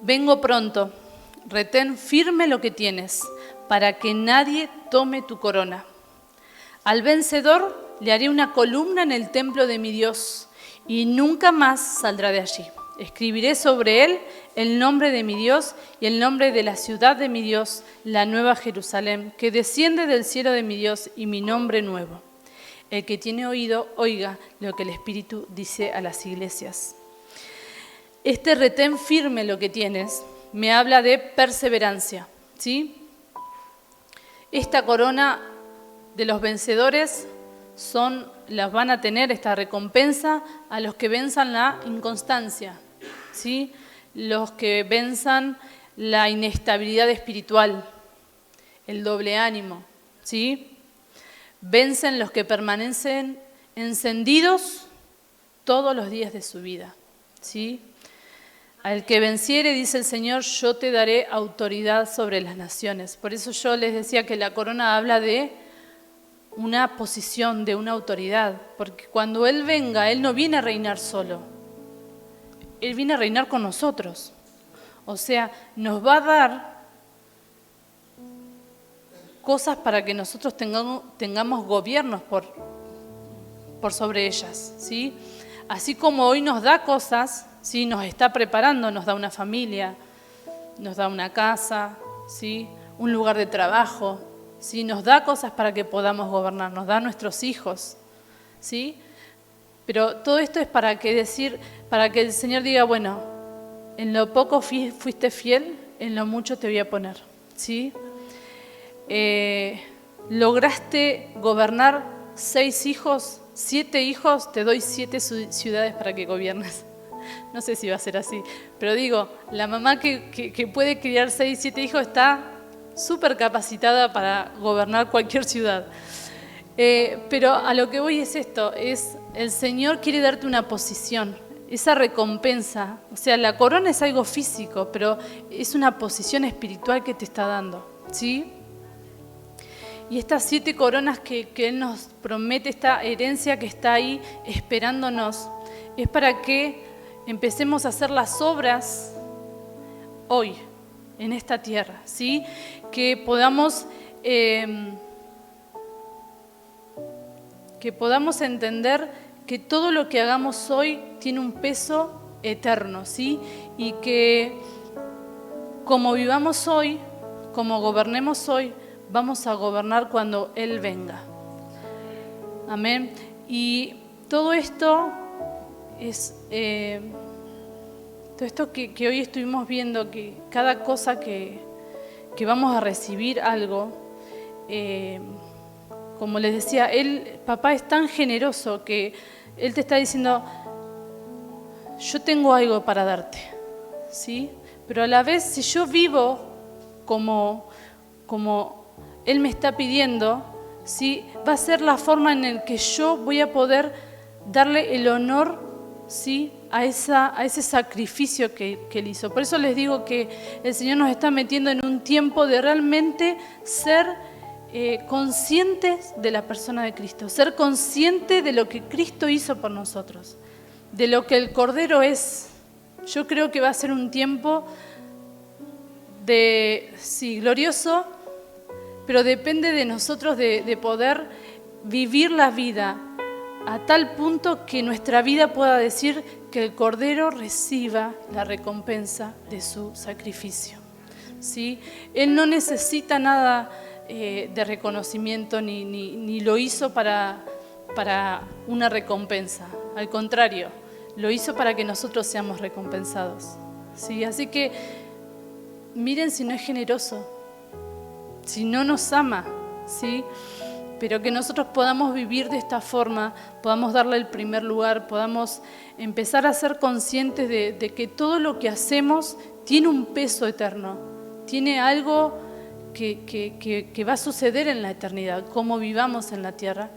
Vengo pronto, retén firme lo que tienes, para que nadie tome tu corona. Al vencedor le haré una columna en el templo de mi Dios y nunca más saldrá de allí. Escribiré sobre él el nombre de mi Dios y el nombre de la ciudad de mi Dios, la nueva Jerusalén, que desciende del cielo de mi Dios, y mi nombre nuevo. El que tiene oído, oiga lo que el Espíritu dice a las iglesias. Este retén firme lo que tienes me habla de perseverancia, ¿sí? Esta corona de los vencedores las van a tener esta recompensa a los que venzan la inconstancia, ¿sí? Los que venzan la inestabilidad espiritual, el doble ánimo, ¿sí? Vencen los que permanecen encendidos todos los días de su vida, ¿sí? Al que venciere, dice el Señor, yo te daré autoridad sobre las naciones. Por eso yo les decía que la corona habla de una posición, de una autoridad. Porque cuando Él venga, Él no viene a reinar solo. Él viene a reinar con nosotros. O sea, nos va a dar cosas para que nosotros tengamos gobiernos por sobre ellas, ¿sí? Así como hoy nos da cosas, ¿sí? Nos está preparando, nos da una familia, nos da una casa, ¿sí? Un lugar de trabajo, ¿sí? Nos da cosas para que podamos gobernar, nos da a nuestros hijos, ¿sí? Pero todo esto es para que el Señor diga, bueno, en lo poco fuiste fiel, en lo mucho te voy a poner, ¿sí? Lograste gobernar 6 hijos, 7 hijos, te doy 7 ciudades para que gobiernes. No sé si va a ser así, pero digo, la mamá que puede criar 6, 7 hijos está súper capacitada para gobernar cualquier ciudad. Pero a lo que voy es esto, el Señor quiere darte una posición, esa recompensa. O sea, la corona es algo físico, pero es una posición espiritual que te está dando, ¿sí? Y estas 7 coronas que Él nos promete, esta herencia que está ahí esperándonos, es para que empecemos a hacer las obras hoy, en esta tierra, ¿sí? Que podamos entender que todo lo que hagamos hoy tiene un peso eterno, ¿sí? Y que como vivamos hoy, como gobernemos hoy, vamos a gobernar cuando Él venga. Amén. Y todo esto es todo esto que hoy estuvimos viendo, que cada cosa que vamos a recibir algo, como les decía, papá es tan generoso que Él te está diciendo, yo tengo algo para darte, ¿sí? Pero a la vez, si yo vivo como Él me está pidiendo, ¿sí? Va a ser la forma en la que yo voy a poder darle el honor, ¿sí? a ese sacrificio que Él hizo. Por eso les digo que el Señor nos está metiendo en un tiempo de realmente ser conscientes de la persona de Cristo, ser conscientes de lo que Cristo hizo por nosotros, de lo que el Cordero es. Yo creo que va a ser un tiempo glorioso, pero depende de nosotros de poder vivir la vida a tal punto que nuestra vida pueda decir que el Cordero reciba la recompensa de su sacrificio, ¿sí? Él no necesita nada de reconocimiento ni lo hizo para una recompensa. Al contrario, lo hizo para que nosotros seamos recompensados, ¿sí? Así que miren si no es generoso, si no nos ama, ¿sí? Pero que nosotros podamos vivir de esta forma, podamos darle el primer lugar, podamos empezar a ser conscientes de que todo lo que hacemos tiene un peso eterno, tiene algo que va a suceder en la eternidad, cómo vivamos en la tierra,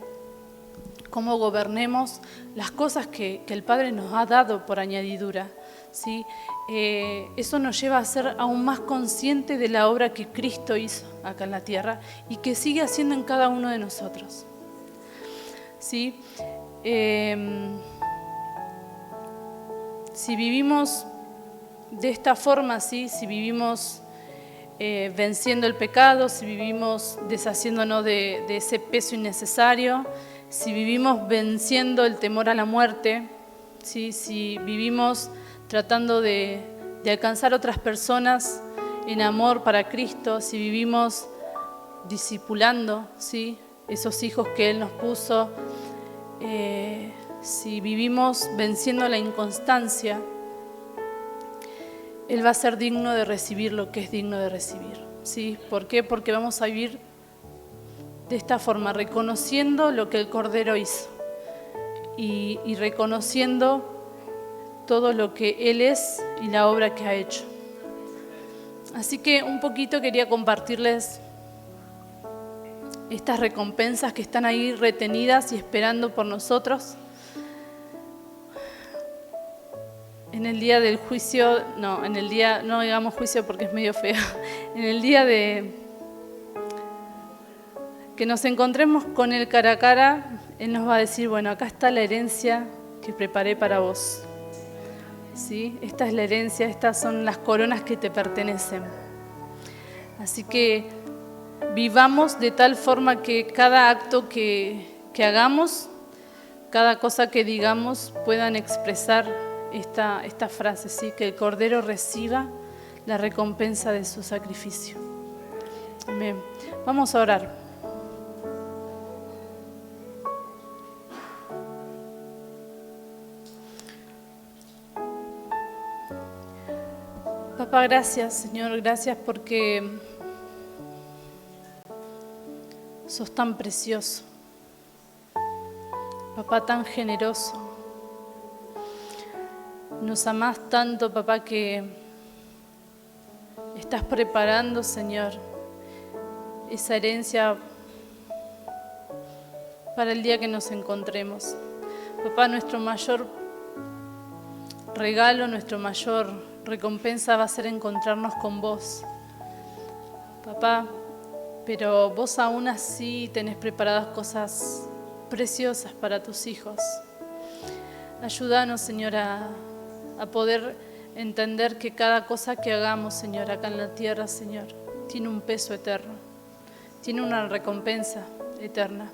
cómo gobernemos las cosas que el Padre nos ha dado por añadidura, ¿sí? Eso nos lleva a ser aún más conscientes de la obra que Cristo hizo acá en la tierra y que sigue haciendo en cada uno de nosotros, ¿sí? Si vivimos de esta forma, ¿sí? Si vivimos venciendo el pecado, si vivimos deshaciéndonos de ese peso innecesario, si vivimos venciendo el temor a la muerte, ¿sí? Si vivimos tratando de alcanzar otras personas en amor para Cristo, si vivimos discipulando, ¿sí? Esos hijos que Él nos puso, si vivimos venciendo la inconstancia, Él va a ser digno de recibir lo que es digno de recibir, ¿sí? ¿Por qué? Porque vamos a vivir de esta forma, reconociendo lo que el Cordero hizo y reconociendo todo lo que Él es y la obra que ha hecho. Así que un poquito quería compartirles estas recompensas que están ahí retenidas y esperando por nosotros. En el día del juicio, no digamos juicio porque es medio feo, en el día de que nos encontremos con Él cara a cara, Él nos va a decir, bueno, acá está la herencia que preparé para vos. ¿Sí? Esta es la herencia, estas son las coronas que te pertenecen. Así que vivamos de tal forma que cada acto que hagamos, cada cosa que digamos, puedan expresar esta frase, ¿sí? Que el Cordero reciba la recompensa de su sacrificio. Amén. Vamos a orar. Papá, gracias, Señor, gracias porque sos tan precioso. Papá, tan generoso. Nos amás tanto, papá, que estás preparando, Señor, esa herencia para el día que nos encontremos. Papá, nuestro mayor regalo, nuestra mayor recompensa va a ser encontrarnos con vos. Papá, pero vos aún así tenés preparadas cosas preciosas para tus hijos. Ayúdanos, Señor, a poder entender que cada cosa que hagamos, Señor, acá en la tierra, Señor, tiene un peso eterno, tiene una recompensa eterna.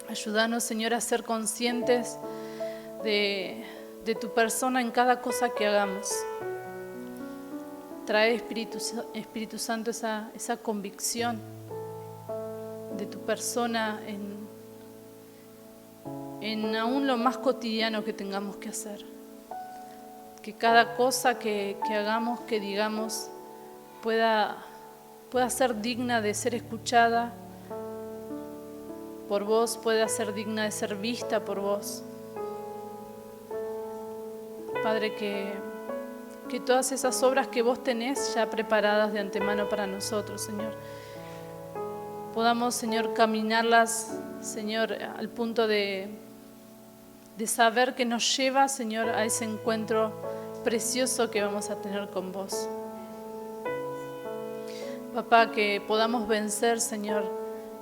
Ayúdanos, Señor, a ser conscientes de tu persona en cada cosa que hagamos. Trae, Espíritu Santo, esa convicción de tu persona en aún lo más cotidiano que tengamos que hacer. Que cada cosa que hagamos, que digamos, pueda ser digna de ser escuchada por vos, pueda ser digna de ser vista por vos. Padre, que todas esas obras que vos tenés ya preparadas de antemano para nosotros, Señor, podamos, Señor, caminarlas, Señor, al punto de saber que nos lleva, Señor, a ese encuentro precioso que vamos a tener con vos. Papá, que podamos vencer, Señor,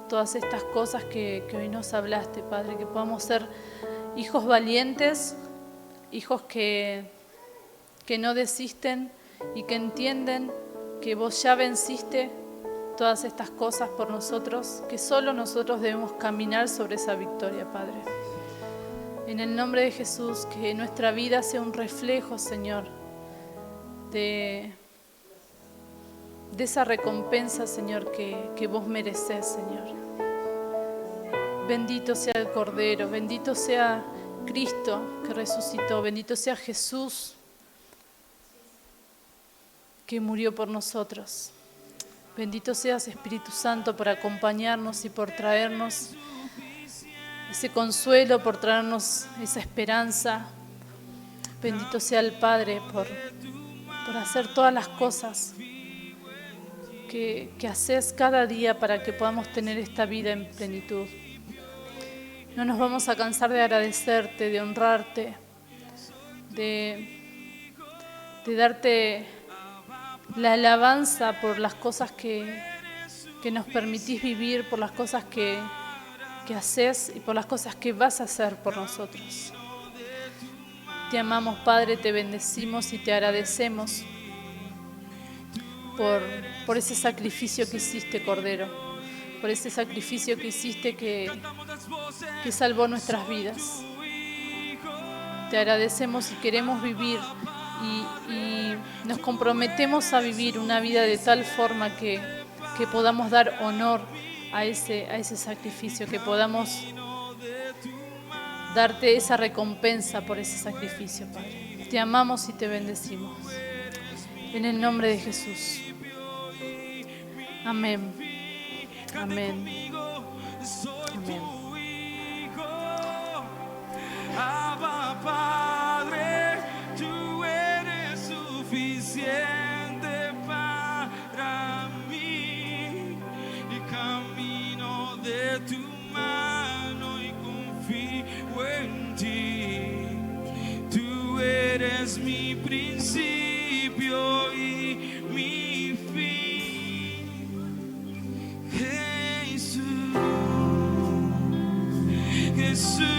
todas estas cosas que hoy nos hablaste, Padre, que podamos ser hijos valientes, hijos que no desisten y que entienden que vos ya venciste todas estas cosas por nosotros, que solo nosotros debemos caminar sobre esa victoria, Padre. En el nombre de Jesús, que nuestra vida sea un reflejo, Señor, de esa recompensa, Señor, que vos merecés, Señor. Bendito sea el Cordero, bendito sea Cristo que resucitó, bendito sea Jesús que murió por nosotros. Bendito seas, Espíritu Santo, por acompañarnos y por traernos ese consuelo, por traernos esa esperanza. Bendito sea el Padre por hacer todas las cosas que haces cada día para que podamos tener esta vida en plenitud. No nos vamos a cansar de agradecerte, de honrarte, de darte la alabanza por las cosas que nos permitís vivir, por las cosas que haces y por las cosas que vas a hacer por nosotros. Te amamos, Padre, te bendecimos y te agradecemos por ese sacrificio que hiciste, Cordero, por ese sacrificio que hiciste que salvó nuestras vidas. Te agradecemos y queremos vivir y nos comprometemos a vivir una vida de tal forma que podamos dar honor a ese sacrificio, que podamos darte esa recompensa por ese sacrificio, Padre. Te amamos y te bendecimos. En el nombre de Jesús. Amén. Amén. Amén. Abba, Padre, tú eres suficiente para mí y camino de tu mano y confío en ti. Tú eres mi principio y mi fin. Jesús, Jesús.